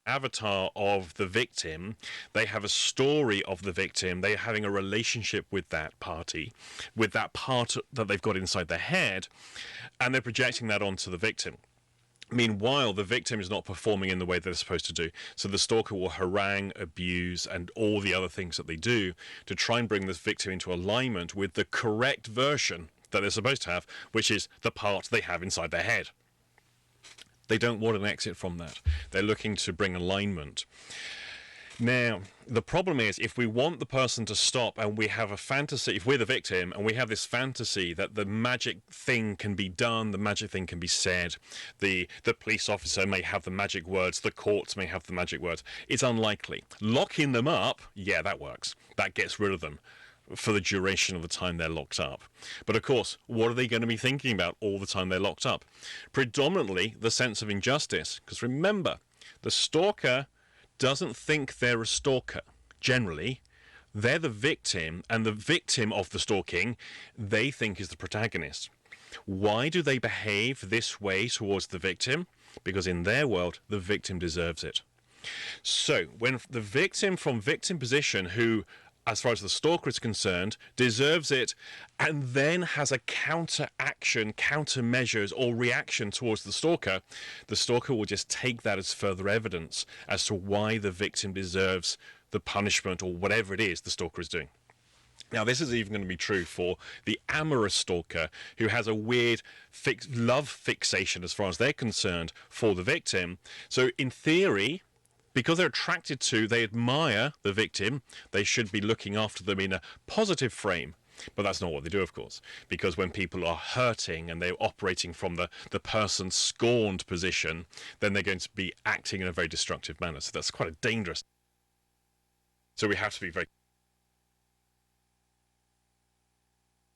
avatar of the victim. They have a story of the victim. They're having a relationship with that party, with that part that they've got inside their head, and they're projecting that onto the victim. Meanwhile, the victim is not performing in the way they're supposed to do. So the stalker will harangue, abuse, and all the other things that they do to try and bring this victim into alignment with the correct version that they're supposed to have, which is the part they have inside their head. They don't want an exit from that. They're looking to bring alignment. Now, the problem is, if we want the person to stop and we have a fantasy, if we're the victim and we have this fantasy that the magic thing can be done, the magic thing can be said, the police officer may have the magic words, the courts may have the magic words, it's unlikely. Locking them up, yeah, that works. That gets rid of them for the duration of the time they're locked up. But of course, what are they going to be thinking about all the time they're locked up? Predominantly the sense of injustice. Because remember, the stalker doesn't think they're a stalker. Generally, they're the victim, and the victim of the stalking they think is the protagonist. Why do they behave this way towards the victim? Because in their world, the victim deserves it. So when the victim from victim position, who as far as the stalker is concerned, deserves it, and then has a counter-action, counter-measures, or reaction towards the stalker will just take that as further evidence as to why the victim deserves the punishment or whatever it is the stalker is doing. Now, this is even going to be true for the amorous stalker, who has a weird love fixation as far as they're concerned for the victim. So, in theory, because they're attracted to, they admire the victim, they should be looking after them in a positive frame. But that's not what they do, of course, because when people are hurting and they're operating from the person's scorned position, then they're going to be acting in a very destructive manner. So that's quite a dangerous. So we have to be very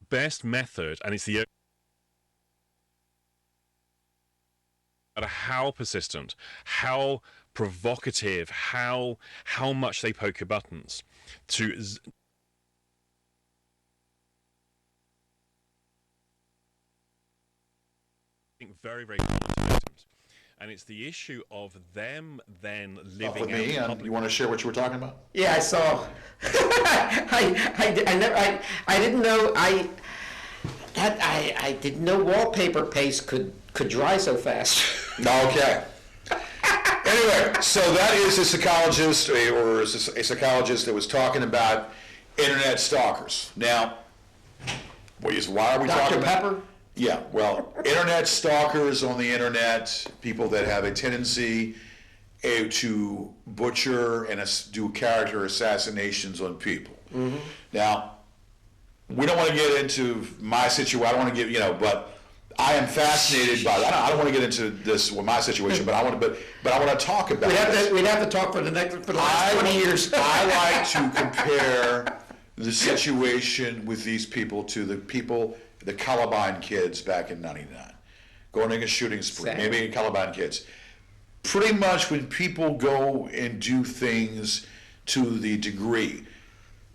best method, and it's the no matter how persistent, how provocative, how much they poke your buttons, to very, very common to victims. And it's the issue of them then living with me, out. you want to share what you were talking about? Yeah, I saw. I didn't know. I didn't know wallpaper paste could dry so fast. Okay. Anyway, so that is a psychologist, or a psychologist that was talking about internet stalkers. Now, why are we talking Dr. about? Pepper? Yeah, well, internet stalkers on the internet, people that have a tendency to butcher and do character assassinations on people. Mm-hmm. Now, we don't want to get into my situation. I don't want to get, but I am fascinated by. I don't want to get into this with my situation, but I want to talk about. We'd have to talk for the last 20 years. I like to compare the situation with these people to the Columbine kids back in '99, going on a shooting spree. Maybe Columbine kids. Pretty much when people go and do things to the degree.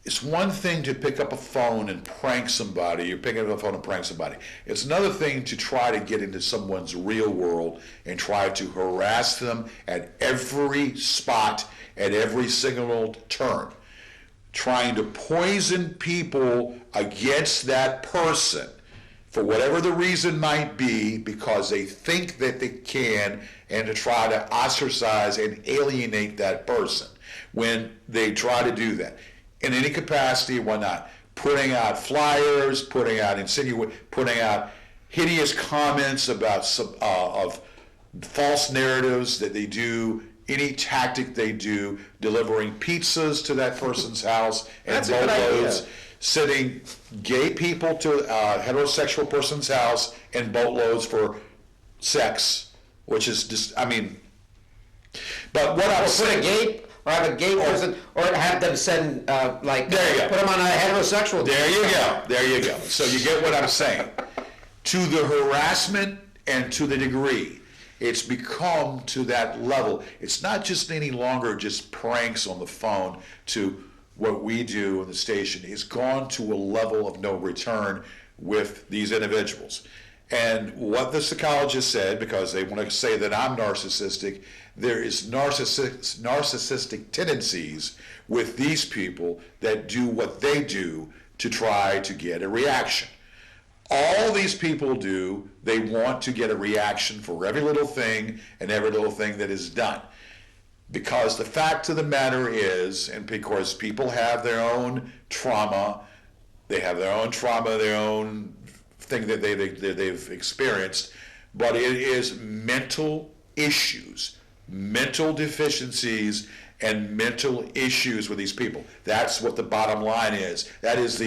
It's one thing to pick up a phone and prank somebody. You're picking up a phone and prank somebody. It's another thing to try to get into someone's real world and try to harass them at every spot, at every single turn. Trying to poison people against that person for whatever the reason might be, because they think that they can, and to try to ostracize and alienate that person when they try to do that. In any capacity and whatnot, putting out flyers, putting out hideous comments about of false narratives that they do, any tactic they do, delivering pizzas to that person's house and boatloads, sending gay people to a heterosexual person's house and boatloads for sex, which is just, but what I was saying. Or have a gay person, or have them send, there you go. Put them on a heterosexual. There you go. So you get what I'm saying. To the harassment and to the degree, it's become to that level. It's not just any longer just pranks on the phone to what we do in the station. It's gone to a level of no return with these individuals. And what the psychologist said, because they want to say that I'm narcissistic, there is narcissistic tendencies with these people that do what they do to try to get a reaction. All these people do, they want to get a reaction for every little thing and every little thing that is done. Because the fact of the matter is, and because people have their own trauma, their own thing that they've experienced, but it is mental issues, mental deficiencies, and mental issues with these people. That's what the bottom line is. That is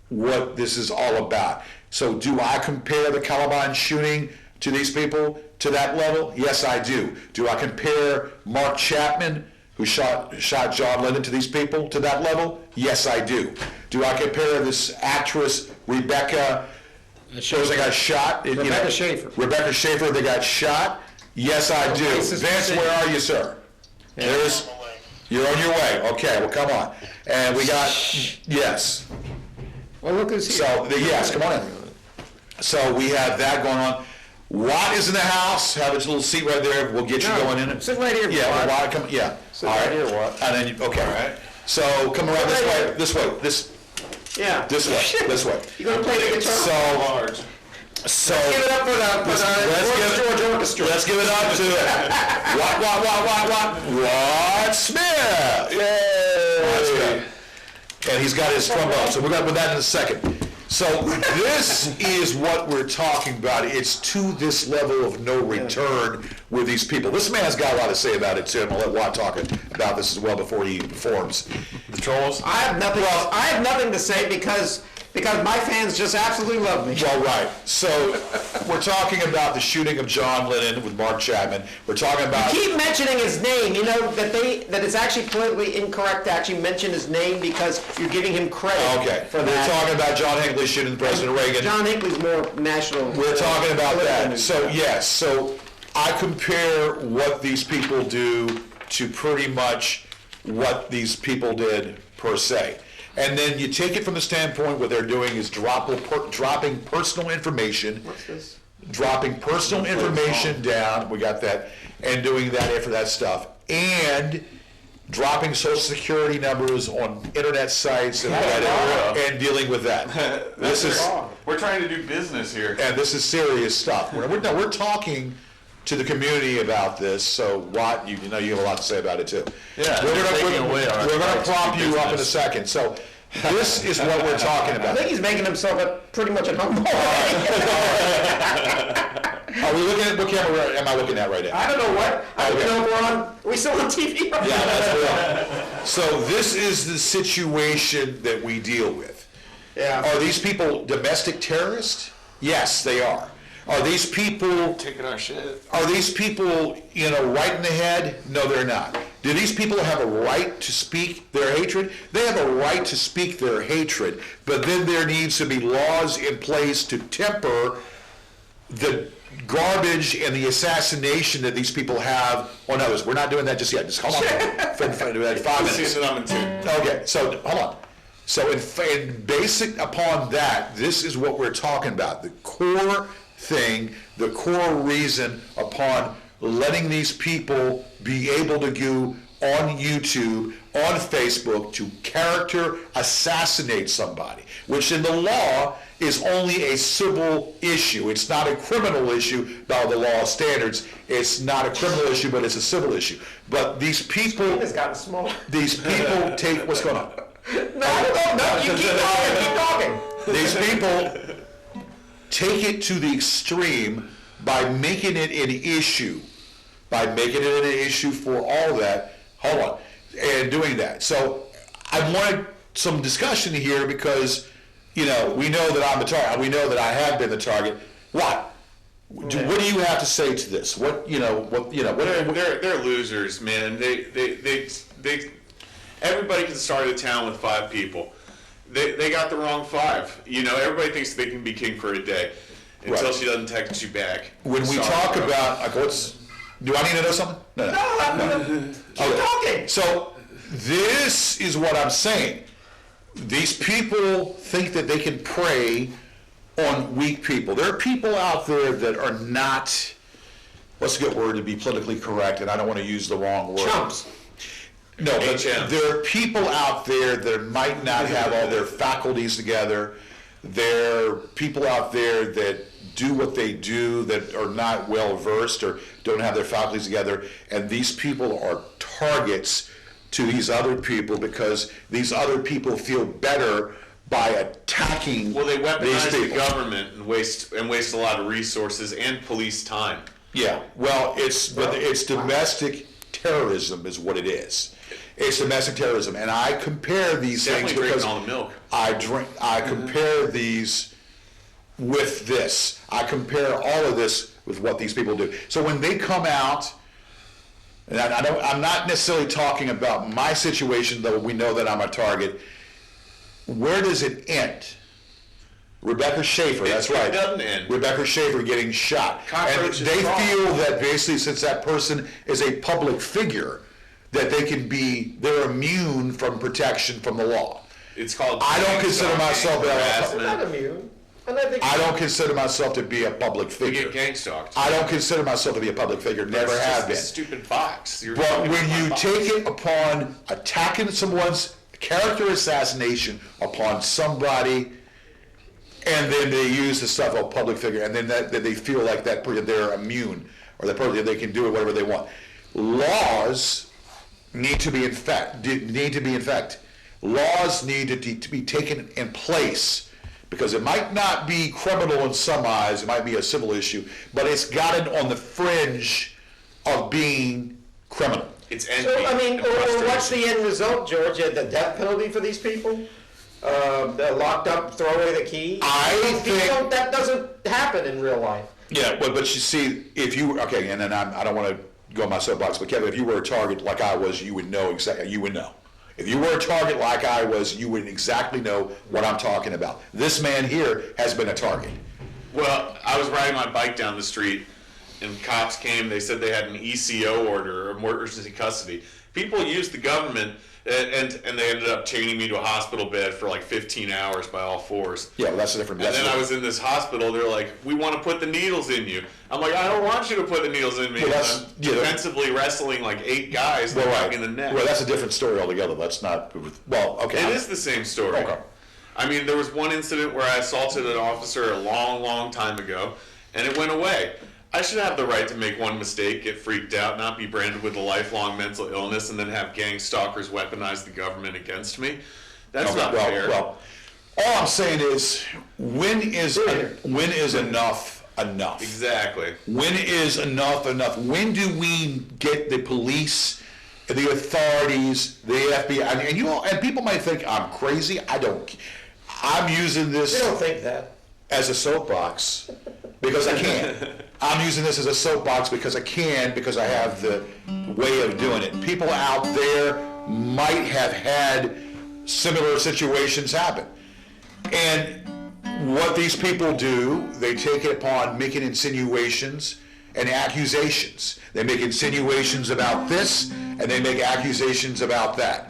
what this is all about. So do I compare the Columbine shooting to these people to that level? Yes, I do. Do I compare Mark Chapman, who shot John Lennon, to these people to that level? Yes, I do. Do I compare this actress Rebecca Schaeffer that got shot? Rebecca Schaeffer that got shot? Yes, I do. Vince, where are you, sir? You're on your way. Okay, well, come on. And we got, yes. Well, look who's here. So, yes, come on in. So we have that going on. Watt is in the house. Have a little seat right there. We'll get you going in it. Sit right here, Yeah, Watt. Watt, come. Yeah. Sit right here, Watt. And then okay. All right. So come around this way. This way. Yeah. This way. This way. You gonna play the guitar? So give it up for the George Orchestra. Let's give it up to Watt Smith. Yay! And he's got his trombone. So we're gonna put that in a second. So this is what we're talking about. It's to this level of no return with these people. This man's got a lot to say about it too, and I'll let Watt talk about this as well before he performs. Charles? I have nothing to say because my fans just absolutely love me. Well, right. So we're talking about the shooting of John Lennon with Mark Chapman. We're talking about... You keep mentioning his name. You know that it's actually politically incorrect to actually mention his name because you're giving him credit for that. We're talking about John Hinckley shooting President Reagan. John Hinckley's more national. We're talking about that. So, yes. So I compare what these people do to pretty much what these people did per se. And then you take it from the standpoint what they're doing is dropping personal information. What's this? Dropping personal information down. We got that. And doing that for that stuff. And dropping Social Security numbers on internet sites and and dealing with that. We're trying to do business here. And this is serious stuff. We're talking to the community about this, so Watt, you know you have a lot to say about it too. Yeah, we're going to prop you up in a second. So this is what we're talking I about. think he's making himself pretty much at home. Are we looking at what camera am I looking at right now? I don't know what. I don't know if are we still on TV? Yeah, that's real. So this is the situation that we deal with. Yeah. Are these people domestic terrorists? Yes, they are. Are these people taking our shit? Are these people, right in the head? No, they're not. Do these people have a right to speak their hatred? They have a right to speak their hatred, but then there needs to be laws in place to temper the garbage and the assassination that these people have on others. We're not doing that just yet. Just hold on. For 5 minutes. Okay, so hold on. So in basic upon that, this is what we're talking about. The core thing, the core reason upon letting these people be able to go on YouTube, on Facebook, to character assassinate somebody, which in the law is only a civil issue. It's not a criminal issue by the law standards. It's not a criminal issue, but it's a civil issue. But these people... It's gotten smaller. These people take... What's going on? No, you keep talking. These people take it to the extreme by making it an issue. By making it an issue for all that. Hold on. And doing that. So I wanted some discussion here because, we know that I'm the target. We know that I have been the target. What do you have to say to this? They're losers, man. They everybody can start a town with 5 people. They got the wrong 5. Everybody thinks they can be king for a day until she doesn't text you back. When we talk about do I need to know something? No. Keep talking. So this is what I'm saying. These people think that they can prey on weak people. There are people out there that are not, what's a good word to be politically correct, and I don't want to use the wrong word. Chumps. No, but HM. there are people out there that might not have all their faculties together. There are people out there that do what they do that are not well versed or don't have their faculties together, and these people are targets to these other people because these other people feel better by attacking Well, they these weaponize the people. government and waste a lot of resources and police time. Yeah, well, it's domestic terrorism is what it is. It's domestic terrorism, and I compare these things Definitely because drinking all the milk. I compare these with this. I compare all of this with what these people do. So when they come out, and I'm not necessarily talking about my situation, though we know that I'm a target. Where does it end? Rebecca Schaefer, that's right. It doesn't end. Rebecca Schaefer getting shot. And Cockroaches they crawl. feel that basically since that person is a public figure, that they're immune from protection from the law. It's called. I don't consider myself They're not immune. And I think I don't consider myself to be a public You figure. get gang stalked. I don't consider myself to be a public figure, never It's have been. just a stupid fox. You're But talking when about you fox. take it upon attacking someone's character assassination upon somebody, and then they use the stuff of public figure, and then that they feel like that they're immune, or that person they can do it whatever they want. Laws need to be in fact. Laws need to be taken in place. Because it might not be criminal in some eyes, it might be a civil issue, but it's got it on the fringe of being criminal. It's envy. so. I mean, and or what's frustration. the end result, George? The death penalty for these people? They're locked up, throw away the key. That doesn't happen in real life. Yeah, but you see, if you, okay, and then I don't want to go on my soapbox, but Kevin, if you were a target like I was, you would know exactly, you would know. If you were a target like I was, you would exactly know what I'm talking about. This man here has been a target. Well, I was riding my bike down the street, and cops came. They said they had an ECO order, or emergency custody. People use the government, and they ended up chaining me to a hospital bed for like 15 hours by all fours. Yeah, well, that's a different. And then I was in this hospital. They're like, "We want to put the needles in you." I'm like, "I don't want you to put the needles in me." Well, And that's- I'm yeah, defensively wrestling like 8 guys, Well, right. in the neck. Well, that's a different story altogether. That's not. Well, okay. It is the same story. Okay. I mean, there was one incident where I assaulted an officer a long, long time ago, and it went away. I should have the right to make one mistake, get freaked out, not be branded with a lifelong mental illness, and then have gang stalkers weaponize the government against me. That's not fair. Well, all I'm saying is, when is enough enough? Exactly. When is enough enough? When do we get the police, the authorities, the FBI? And you know, and people might think I'm crazy. I don't. I'm using this You don't think that. as a soapbox because I can. I'm using this as a soapbox because I can, because I have the way of doing it. People out there might have had similar situations happen. And what these people do, they take it upon making insinuations and accusations. They make insinuations about this, and they make accusations about that.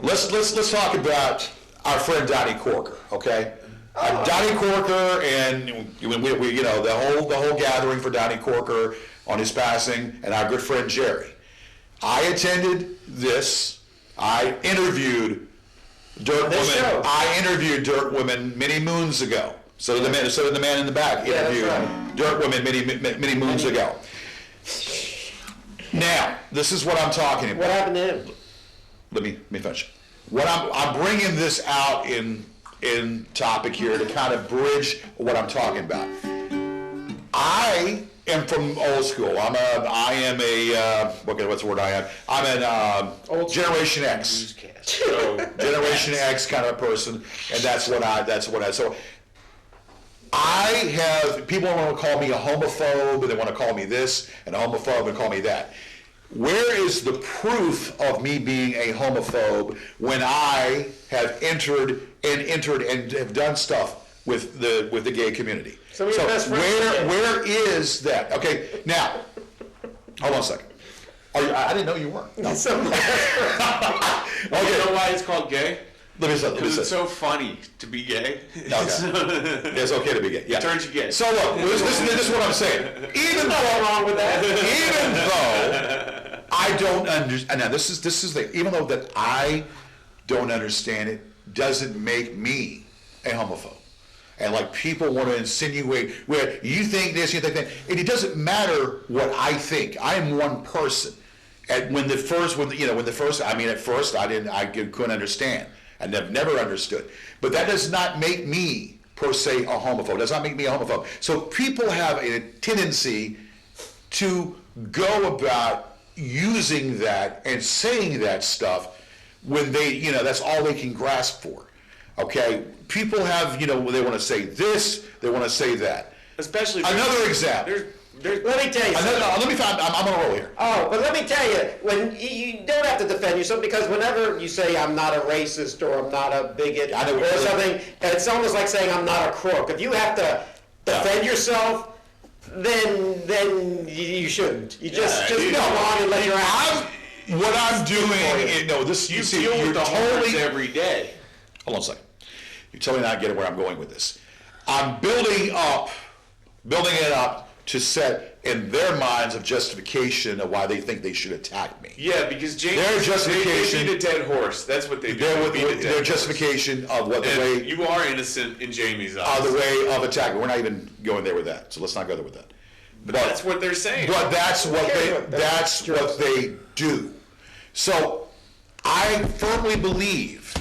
Let's talk about our friend Donnie Corker, okay? Donnie Corker, and we you know, the whole gathering for Donnie Corker on his passing, and our good friend Jerry. I attended this. I interviewed Dirt this Women. show. I interviewed Dirt Women many moons ago. So did the man in the back Yeah, that's interviewed right. Dirt Women many moons ago. Now, this is what I'm talking about. What happened to him? Let me finish. What I'm bringing this out in topic here to kind of bridge what I'm talking about. I am from old school. I am a what's the word I am? I'm an Generation X. Generation X kind of a person, and that's what I. So I have people want to call me a homophobe, and they want to call me this and a homophobe and call me that. Where is the proof of me being a homophobe when I have entered and have done stuff with the gay community? So your best friend- where is that? Okay, now hold on a second. I didn't know you were. No. So- You know why it's called gay? Let me say. Because it's so funny to be gay. Okay. It's okay to be gay. Yeah. Turns you gay. So look, this is what I'm saying. Even though wrong with that. even though I don't understand, now this is the, even though that I don't understand it, doesn't make me a homophobe. And like people want to insinuate where you think this, you think that, and it doesn't matter what I think. I am one person. And at first, I couldn't understand. I never understood. But that does not make me per se a homophobe. It does not make me a homophobe. So people have a tendency to go about using that and saying that stuff when they, that's all they can grasp for. Okay? People have, they want to say this, they want to say that. Especially another example. Let me tell you something. Let me find. I'm on a roll here. Oh, but let me tell you, when you don't have to defend yourself, because whenever you say I'm not a racist or I'm not a bigot or something, it's almost like saying I'm not a crook. If you have to defend yourself, then you shouldn't. You just go on and let your ass. What I'm doing, You deal with the hormones every day. Hold on a second. You're totally not getting where I'm going with this. I'm building it up to set in their minds of justification of why they think they should attack me. Yeah, because James, their justification, they beat a dead horse. That's what they do. Their justification of what the way you are innocent in Jamie's eyes. The way of attacking. We're not even going there with that, so let's not go there with that. But that's what they're saying. But that's what they do. So I firmly believe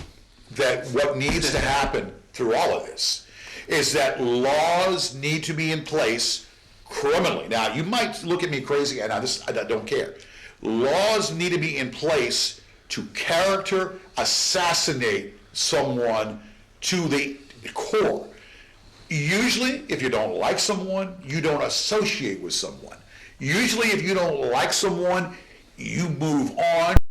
that what needs to happen through all of this is that laws need to be in place criminally. Now, you might look at me crazy, and I don't care. Laws need to be in place to character assassinate someone to the core. Usually, if you don't like someone, you don't associate with someone. Usually, if you don't like someone, you move on.